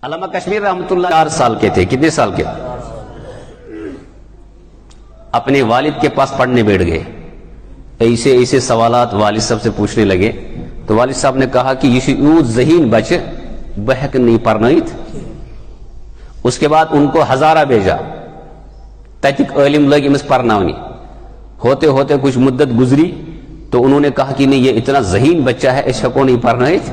علامہ کشمیر رحمۃ اللہ 4 سال کے تھے. کتنے سال کے؟ اپنے والد کے پاس پڑھنے بیٹھ گئے. ایسے ایسے سوالات والد صاحب سے پوچھنے لگے تو والد صاحب نے کہا کہ یہ ذہین بچ بہک نہیں پرنائت. اس کے بعد ان کو ہزارہ بھیجا تک علم لگ امس پرناونی. ہوتے ہوتے کچھ مدت گزری تو انہوں نے کہا کہ نہیں یہ اتنا ذہین بچہ ہے اس کو نہیں پرنائت.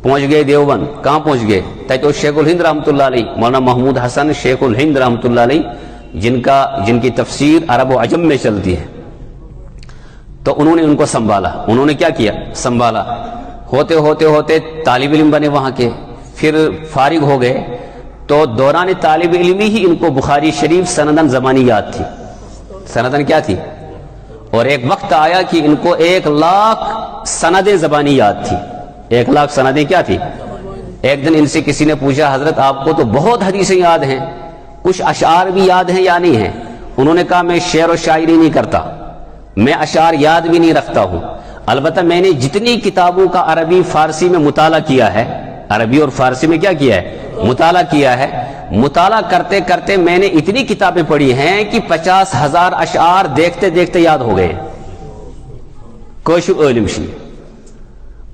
پہنچ گئے دیوبند. کہاں پہنچ گئے؟ تک شیخ الہند رحمۃ اللہ علیہ مولانا محمود حسن شیخ الہند رحمۃ اللہ علیہ جن کی تفسیر عرب و عجم میں چلتی ہے. تو انہوں نے ان کو سنبھالا. انہوں نے کیا کیا؟ سنبھالا. ہوتے ہوتے ہوتے طالب علم بنے وہاں کے. پھر فارغ ہو گئے تو دوران طالب علمی ہی ان کو بخاری شریف سندن زبانی یاد تھی. سندن کیا تھی؟ اور ایک وقت آیا کہ ان کو 1,00,000 سندیں زبانی یاد تھی. 1,00,000 سندیں کیا تھی؟ ایک دن ان سے کسی نے پوچھا حضرت آپ کو تو بہت حدیثیں یاد ہیں, کچھ اشعار بھی یاد ہیں یا نہیں ہیں؟ انہوں نے کہا میں شعر و شاعری نہیں کرتا, میں اشعار یاد بھی نہیں رکھتا ہوں, البتہ میں نے جتنی کتابوں کا عربی فارسی میں مطالعہ کیا ہے, عربی اور فارسی میں کیا کیا ہے؟ مطالعہ کیا ہے. مطالعہ کرتے کرتے میں نے اتنی کتابیں پڑھی ہیں کہ 50,000 اشعار دیکھتے دیکھتے یاد ہو گئے. کوشش علم شی.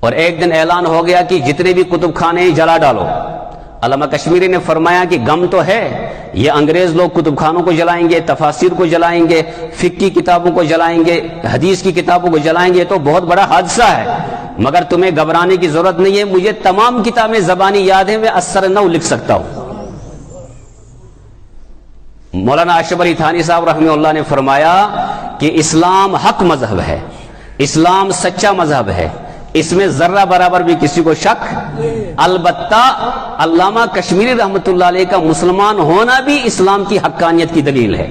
اور ایک دن اعلان ہو گیا کہ جتنے بھی کتب خانے جلا ڈالو. علامہ کشمیری نے فرمایا کہ غم تو ہے, یہ انگریز لوگ کتب خانوں کو جلائیں گے, تفاسیر کو جلائیں گے, فقہ کی کتابوں کو جلائیں گے, حدیث کی کتابوں کو جلائیں گے, تو بہت بڑا حادثہ ہے, مگر تمہیں گھبرانے کی ضرورت نہیں ہے, مجھے تمام کتابیں زبانی یاد ہیں, میں اثر نو لکھ سکتا ہوں. مولانا اشرف علی تھانی صاحب رحمہ اللہ نے فرمایا کہ اسلام حق مذہب ہے, اسلام سچا مذہب ہے, اس میں ذرہ برابر بھی کسی کو شک. البتہ علامہ کشمیری رحمۃ اللہ علیہ کا مسلمان ہونا بھی اسلام کی حقانیت کی دلیل ہے,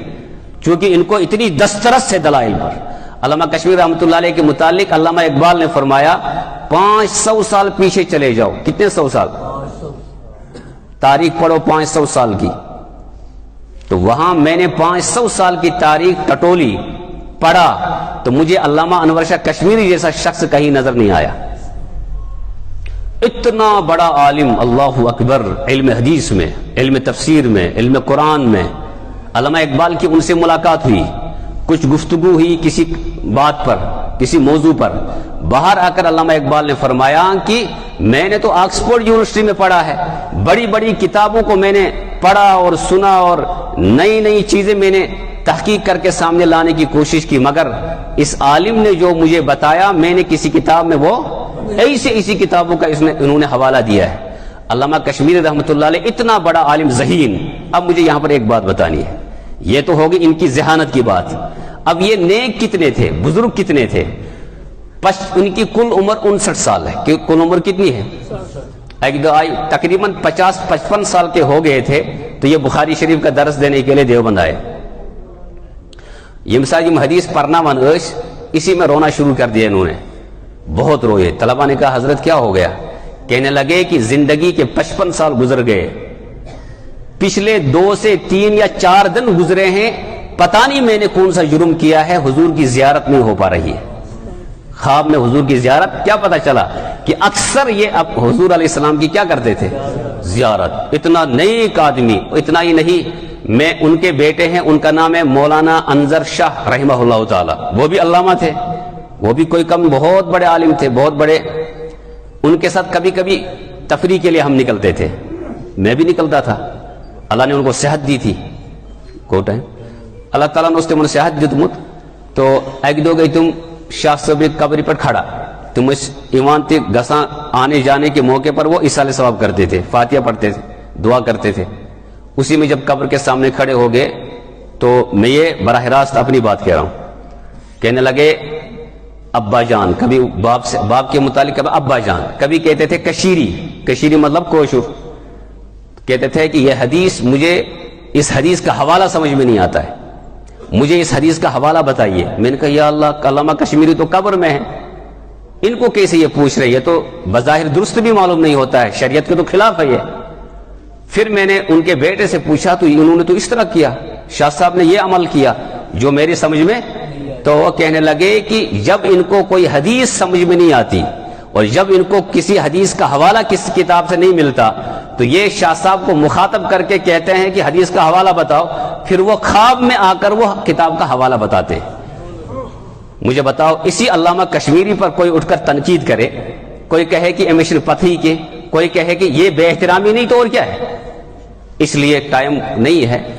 چونکہ ان کو اتنی دسترس ہے دلائل پر. علامہ کشمیری رحمۃ اللہ علیہ کے متعلق علامہ اقبال نے فرمایا 500 سال پیچھے چلے جاؤ. کتنے 100 سال؟ تاریخ پڑھو 500 سال کی, تو وہاں میں نے 500 سال کی تاریخ ٹٹولی پڑھا تو مجھے علامہ انور شاہ کشمیری جیسا شخص کہیں نظر نہیں آیا. اتنا بڑا عالم, اللہ اکبر, علم حدیث میں, علم تفسیر میں, علم قرآن میں. علامہ اقبال کی ان سے ملاقات ہوئی, کچھ گفتگو ہوئی کسی بات پر, کسی موضوع پر. باہر آ کر علامہ اقبال نے فرمایا کہ میں نے تو آکسفورڈ یونیورسٹی میں پڑھا ہے, بڑی بڑی کتابوں کو میں نے پڑھا اور سنا اور نئی نئی چیزیں میں نے تحقیق کر کے سامنے لانے کی کوشش کی, مگر اس عالم نے جو مجھے بتایا میں نے کسی کتاب میں وہ ایسی کتابوں کا انہوں نے حوالہ دیا ہے. علامہ کشمیری رحمۃ اللہ علیہ اتنا بڑا عالم ذہین. اب مجھے یہاں پر ایک بات بتانی ہے, یہ تو ہوگی ان کی ذہانت کی بات. اب یہ نیک کتنے تھے, بزرگ کتنے تھے؟ ان کی کل عمر 59 سال ہے. کہ کل عمر کتنی ہے؟ تقریباً 50-55 سال کے ہو گئے تھے تو یہ بخاری شریف کا درس دینے کے لیے دیوبند آئے. یہ مساجم حدیث پڑھنا من اسی میں رونا شروع کر دیا انہوں نے, بہت روئے. طلبہ نے کہا حضرت کیا ہو گیا؟ کہنے لگے کہ زندگی کے 55 سال گزر گئے, پچھلے 2 سے 3 یا 4 دن گزرے ہیں, پتہ نہیں میں نے کون سا جرم کیا ہے, حضور کی زیارت نہیں ہو پا رہی ہے. خواب میں حضور کی زیارت, کیا پتہ چلا کہ اکثر یہ اب حضور علیہ السلام کی کیا کرتے تھے؟ زیارت. اتنا نیک آدمی. اتنا ہی نہیں, میں ان کے بیٹے ہیں, ان کا نام ہے مولانا انظر شاہ رحمہ اللہ تعالی, وہ بھی علامہ تھے, وہ بھی کوئی کم, بہت بڑے عالم تھے, بہت بڑے. ان کے ساتھ کبھی کبھی تفریح کے لیے ہم نکلتے تھے, میں بھی نکلتا تھا. اللہ نے ان کو صحت دی تھی, کوٹ ہے اللہ تعالیٰ نے اس نے صحت دی. تم تو ایک دو گئی تم شاہ صاحب قبر پر کھڑا, تم اس ایمان تے گساں آنے جانے کے موقع پر وہ اصال ثواب کرتے تھے, فاتحہ پڑھتے تھے, دعا کرتے تھے. اسی میں جب قبر کے سامنے کھڑے ہو گئے تو میں یہ براہ راست اپنی بات کہہ رہا ہوں. کہنے لگے ابا جان, کبھی باپ کے متعلق کبھی ابا جان, کبھی کہتے تھے کشیری مطلب کوشر. کہتے تھے کہ یہ حدیث, مجھے اس حدیث کا حوالہ سمجھ میں نہیں آتا ہے, مجھے اس حدیث کا حوالہ بتائیے. میں نے کہا یا اللہ, علامہ کشمیری تو قبر میں ہے, ان کو کیسے یہ پوچھ رہے, یہ تو بظاہر درست بھی معلوم نہیں ہوتا ہے, شریعت کے تو خلاف ہے یہ. پھر میں نے ان کے بیٹے سے پوچھا تو انہوں نے تو اس طرح کیا, شاہ صاحب نے یہ عمل کیا جو میری سمجھ میں. تو وہ کہنے لگے کہ جب ان کو کوئی حدیث سمجھ میں نہیں آتی اور جب ان کو کسی حدیث کا حوالہ کسی کتاب سے نہیں ملتا تو یہ شاہ صاحب کو مخاطب کر کے کہتے ہیں کہ حدیث کا حوالہ بتاؤ، پھر وہ خواب میں آ کر وہ کتاب کا حوالہ بتاتے ہیں۔ مجھے بتاؤ اسی علامہ کشمیری پر کوئی اٹھ کر تنقید کرے، کوئی کہے کہ امیشن پتھی کے، کوئی کہے کہ یہ بے احترامی نہیں تو اور کیا ہے؟ اس لیے ٹائم نہیں ہے